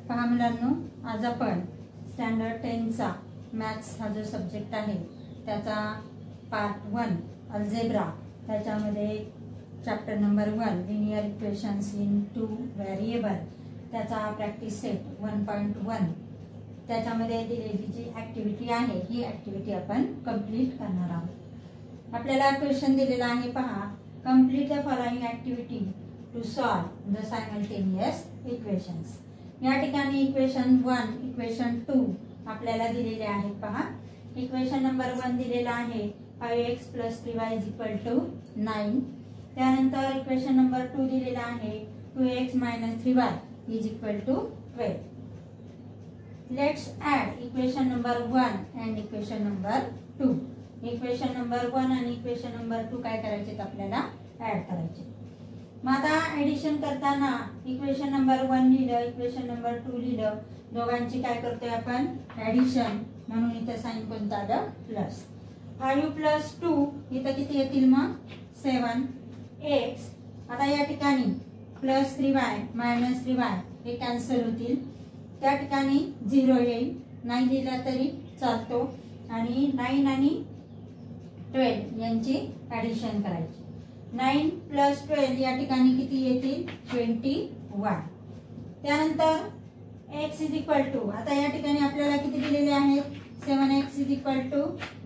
पहा मुलांनो, आज आपण स्टँडर्ड 10चा मॅथ्स हा जो सब्जेक्ट आहे त्याचा पार्ट 1 अल्जेब्रा, त्याच्यामध्ये chapter number 1 linear equations in 2 variable, त्याचा प्रॅक्टिस सेट 1.1, त्याच्यामध्ये दिलेली जी ॲक्टिव्हिटी आहे ही ॲक्टिव्हिटी आपण कंप्लीट करणार आहोत। आपल्याला क्वेश्चन दिलेला आहे, पहा, complete the following activity to solve the simultaneous equations. या ठिकाणी इक्वेशन 1, इक्वेशन 2 आपल्याला दिलेले आहेत। पहा, इक्वेशन नंबर 1 दिलेला आहे 5x + 3y = 9। त्यानंतर इक्वेशन नंबर 2 दिलेला आहे 2x - 3y = 12। Let's add equation number 1 and equation number 2। Equation number 1 आणि इक्वेशन नंबर 2 काय करायचे, आपल्याला ॲड करायचे। मग आता ऍडिशन करताना इक्वेशन नंबर 1 लिहिलं, इक्वेशन नंबर 2 लिहिलं, दोघांची काय करतोय आपण ऍडिशन, म्हणून इथं साइन कोणता आलं, प्लस। 5 + 2 इथं किती येतील, मग 7x। आता या ठिकाणी +3y - 3y हे कॅन्सल होतील, त्या ठिकाणी 0 येईल, नाही लिहिला तरी चालतो, आणि 9 आणि 12 यांची ऍडिशन करायची। 9 + 12 या ठिकाणी किती येतील, 21। त्यानंतर x = आता या ठिकाणी आपल्याला किती दिलेले आहेत, 7x =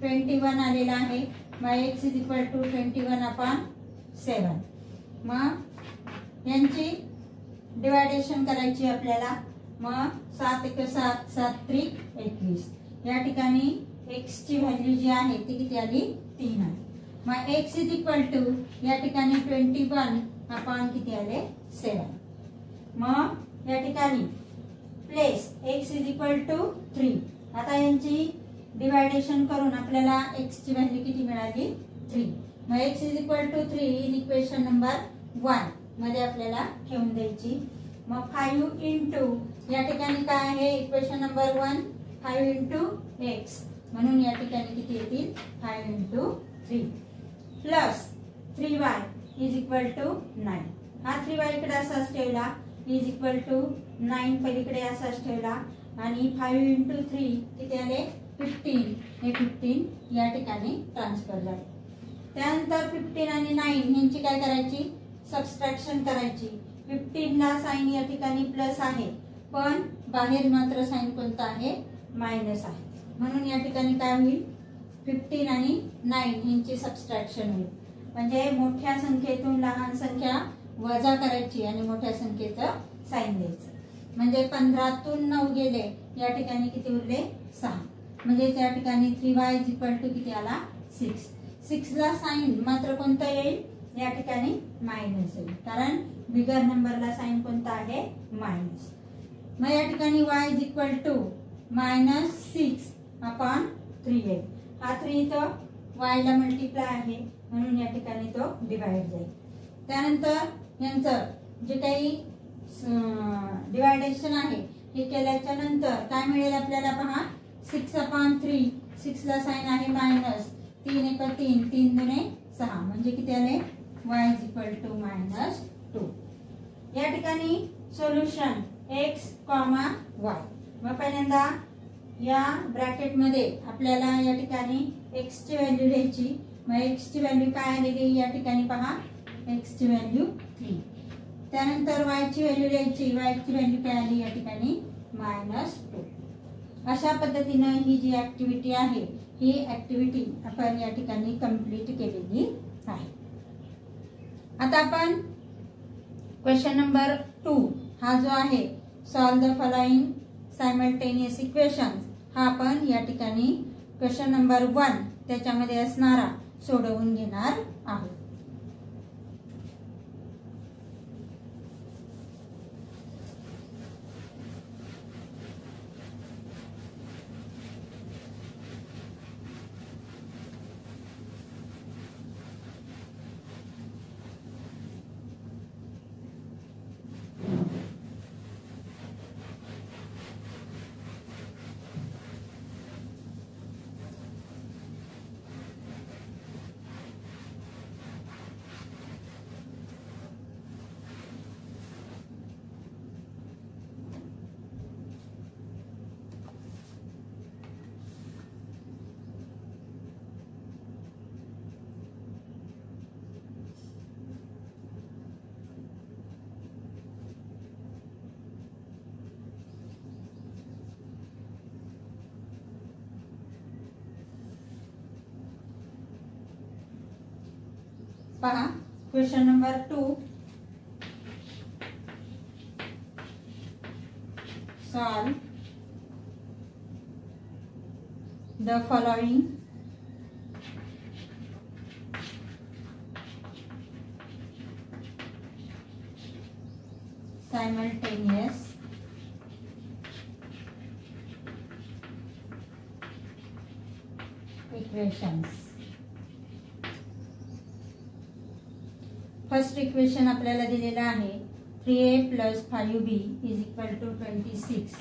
21 आलेला आहे, मग x = 21/7। मग यांची डिवायडेशन करायची आपल्याला, मग 7 × 7 = 7 × 3 = 21। या ठिकाणी x ची व्हॅल्यू जी आहे ती किती आली, 3 आहे। मग x = या ठिकाणी 21 किती आले, 7। मग या ठिकाणी प्लेस x = 3। आता यांची डिवायडेशन करून आपल्याला x ची व्हॅल्यू किती मिळाली, 3। मग x = 3 इन इक्वेशन नंबर 1 मध्ये आपल्याला ठेवून द्यायची। मग 5 * या ठिकाणी काय आहे, इक्वेशन नंबर 1 5 × x, म्हणून या ठिकाणी किती येतील, 5 × 3 प्लस 3y = 9। हा 3y इकडे असाच ठेवला, = 9 पलीकडे असाच ठेवला, आणि 5 × 3 किती आले, 15। हे 15 या ठिकाणी ट्रान्सफर झाले। त्यानंतर 15 आणि 9 यांची काय करायची, सबट्रॅक्शन करायची। 15 ला साइन या ठिकाणी प्लस आहे, पण बाहेर मात्र साइन कोणता आहे, मायनस आहे, म्हणून या ठिकाणी काय होईल, 15 आणि 9 यांची सबट्रॅक्शन होईल। म्हणजे मोठ्या संख्येतून लहान संख्या वजा करायची आणि मोठ्या संख्येचं साइन द्यायचं। म्हणजे 15तून 9 गेले, या ठिकाणी किती उरले, 6। म्हणजे या ठिकाणी 3y = किती आला, 6। 6 ला साइन मात्र कोणता येईल, या ठिकाणी मायनस येईल, कारण बिगर नंबरला साइन कोणता आहे, मायनस। मग या ठिकाणी y = -6/3 येईल। हा 3 इथं y ला मल्टिप्लाय आहे, म्हणून या ठिकाणी तो डिवाइड जाईल। त्यानंतर यांचं जे काही डिवायडेशन आहे हे केल्याच्या नंतर काय मिळेल आपल्याला, पहा, 6/3, 6 ला साइन आहे मायनस, 3 × 3 = 3 × 2 = 6, म्हणजे किती आले, y = -2। या ठिकाणी सोल्युशन x, y। मग पहिल्यांदा या ब्रॅकेट मध्ये आपल्याला या ठिकाणी x ची व्हॅल्यू द्यायची। मग x ची व्हॅल्यू काय आलेली, या ठिकाणी पहा, x ची व्हॅल्यू 3। त्यानंतर y ची व्हॅल्यू द्यायची, y ची व्हॅल्यू काय आली, या ठिकाणी -2। अशा पद्धतीने ही जी ऍक्टिव्हिटी आहे ही ऍक्टिव्हिटी आपण या ठिकाणी कंप्लीट केलेली आहे। आता आपण क्वेश्चन नंबर 2 हा जो आहे, solve the following simultaneous equations, हा आपण या ठिकाणी क्वेश्चन नंबर 1 त्याच्यामध्ये असणारा सोडवून घेणार आहोत। पहा question number 2. Solve the following simultaneous equations. First equation आपल्याला दिलेला आहे 3a + 5b = 26.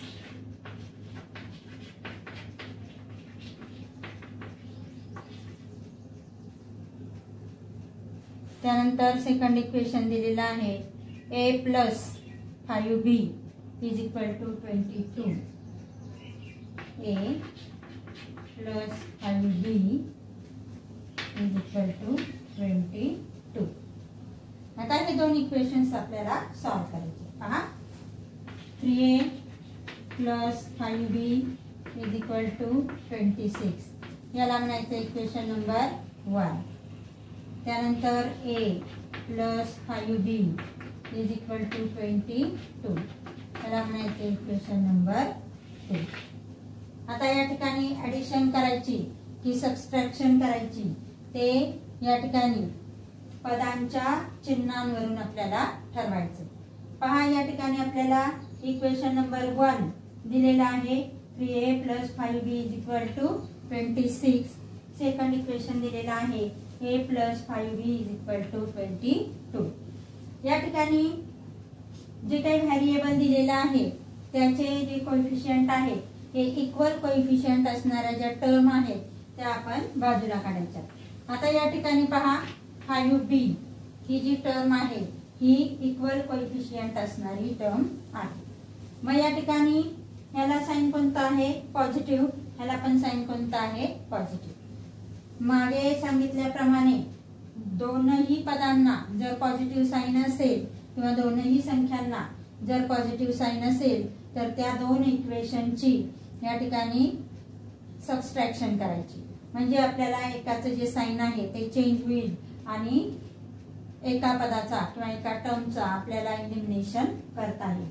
त्यानंतर सेकंड इक्वेशन दिलेला आहे a + 5b = 22. a + 5b = 22. आता हे दोन इक्वेशन्स आपल्याला सॉल्व करायचे. पहा 3a + 5b = 26. याला म्हणायचं इक्वेशन नंबर 1. त्यानंतर a + 5b = 22. याला म्हणायचं इक्वेशन नंबर 2. आता या ठिकाणी ॲडिशन करायची की सबट्रॅक्शन करायची ते या ठिकाणी पदांच्या चिन्हांवरून आपल्याला ठरवायचं. पहा या ठिकाणी आपल्याला इक्वेशन नंबर 1 दिलेला आहे 3a + 5b = 26. सेकंड इक्वेशन दिलेला आहे a + 5b = 22. या ठिकाणी जे काही व्हेरिएबल दिलेला आहे त्याचे जे कोएफिशियंट आहे हे इक्वल कोएफिशियंट असणाऱ्या ज्या टर्म आहेत त्या आपण बाजूला काढायच्या. आता या ठिकाणी पहा 5b ही जी टर्म आहे ही इक्वल कोएफिशियंट असणारी टर्म आहे. मग या ठिकाणी ह्याला साइन कोणता आहे पॉझिटिव्ह, ह्याला पण साइन कोणता आहे पॉझिटिव्ह. मागे सांगितल्याप्रमाणे दोनही पदांना जर पॉझिटिव्ह साइन असेल किंवा दोनही संख्यांना जर पॉझिटिव्ह साइन असेल तर त्या दोन इक्वेशनची या ठिकाणी सबट्रॅक्शन करायची. म्हणजे आपल्याला एकाचं जे साइन आहे ते चेंज होईल आणि एका पदाचा किंवा एका टर्मचा आपल्याला एलिमिनेशन करता येईल.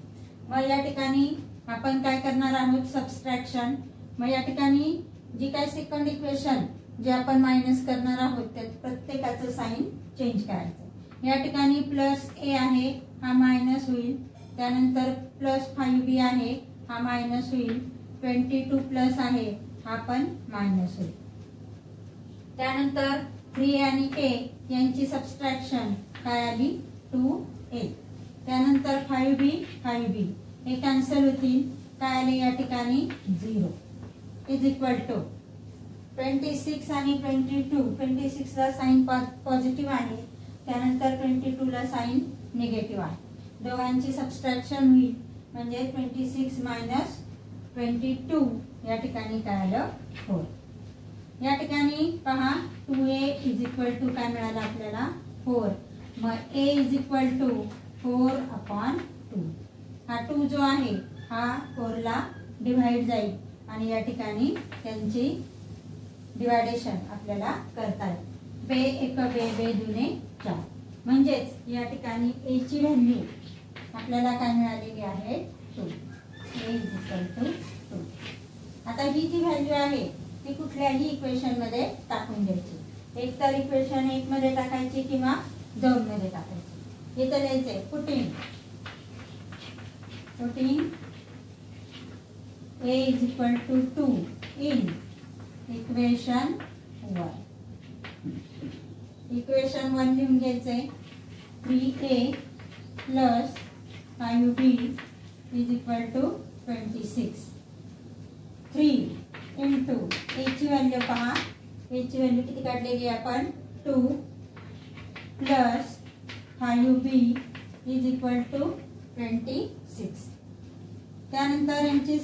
मग या ठिकाणी आपण काय करणार आहोत सबट्रॅक्शन. मग या ठिकाणी जी काय सेकंड इक्वेशन जे आपण मायनस करणार आहोत त्या प्रत्येकाचं साइन चेंज करायचं. या ठिकाणी +a आहे हा मायनस होईल. त्यानंतर +5b आहे हा मायनस होईल. 22+ आहे हा पण मायनस होईल. त्यानंतर 3a आणि a यांची सबट्रॅक्शन काय आली 2a. त्यानंतर 5b हे कॅन्सल होतील. काय आले या ठिकाणी 0 = 26 आणि 22. 26 ला साइन पॉझिटिव्ह आहे, त्यानंतर 22 ला साइन निगेटिव्ह आहे. दोघांची सबट्रॅक्शन होईल म्हणजे 26 - 22 या ठिकाणी काय आलं 4. या ठिकाणी पहा 2a = काय मिळालं आपल्याला 4. मग a = 4/2. हा 2 जो आहे हा 4 ला डिवाइड जाईल आणि या ठिकाणी त्यांची डिवायडेशन आपल्याला करता येईल. बे 1 बे 2 4. म्हणजेच या ठिकाणी a ची व्हॅल्यू आपल्याला काय मिळालेली आहे 2. a = 2. आता ही जी व्हॅल्यू आहे ती कुठल्याही इक्वेशन मध्ये टाकून द्यायची. एक तर इक्वेशन 1 मध्ये टाकायची किंवा 2 मध्ये टाकायची. इथे लिहायचंय putting a = 2 in equation 1. Equation 1 लिहून घ्यायचंय 3a + 5b = 26. 3 into a ची व्हॅल्यू पहा. a ची व्हॅल्यू किती काढलेली आपण 2 + 5b = 26. त्यानंतर यांची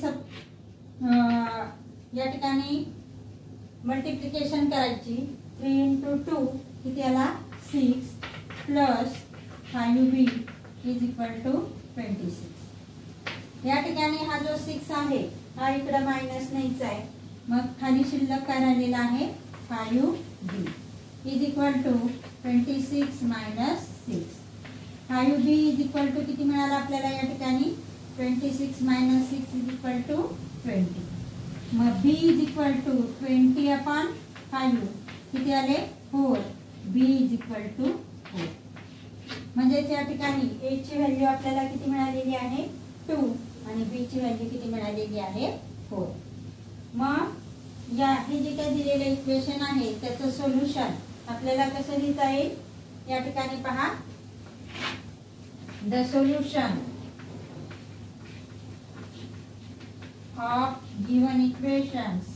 या ठिकाणी मल्टिप्लिकेशन करायची. 3 × 2 किती आला 6 + 5b = 26. या ठिकाणी हा जो 6 आहे हा इकडे मायनस नाहीच आहे. मग खाली शिल्लक काय राहिलेला आहे 5b. Is equal to 26 minus 6. 5b is equal to किती मिळाला आपल्याला या ठिकाणी 26 मायनस 6 इज इक्वल टू 20. मग b इज इक्वल टू 20/5 किती आले 4. b is equal to 4. म्हणजे या ठिकाणी a ची व्हॅल्यू आपल्याला किती मिळालेली आहे 2 आणि b ची व्हॅल्यू किती मिळालेली आहे 4. मग या हे जे काही दिलेले इक्वेशन आहे त्याचं सोल्युशन आपल्याला कसं लिहिता येईल या ठिकाणी पहा. The solution of given equations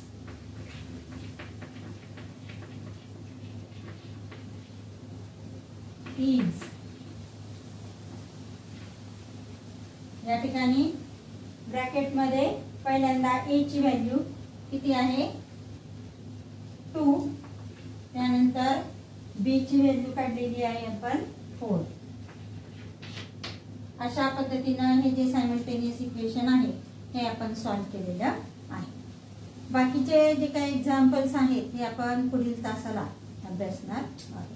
is या ठिकाणी ब्रॅकेट मध्ये पहिल्यांदा a ची व्हॅल्यू किती आहे 2. त्यानंतर b ची व्हॅल्यू काढलेली आहे आपण 4. अशा पद्धतीनं हे जे सायमल्टेनियस इक्वेशन आहे हे आपण सॉल्व केलेलं आहे. बाकीचे जे काही एक्झाम्पल्स आहेत हे आपण पुढील तासाला अभ्यासणार आहोत.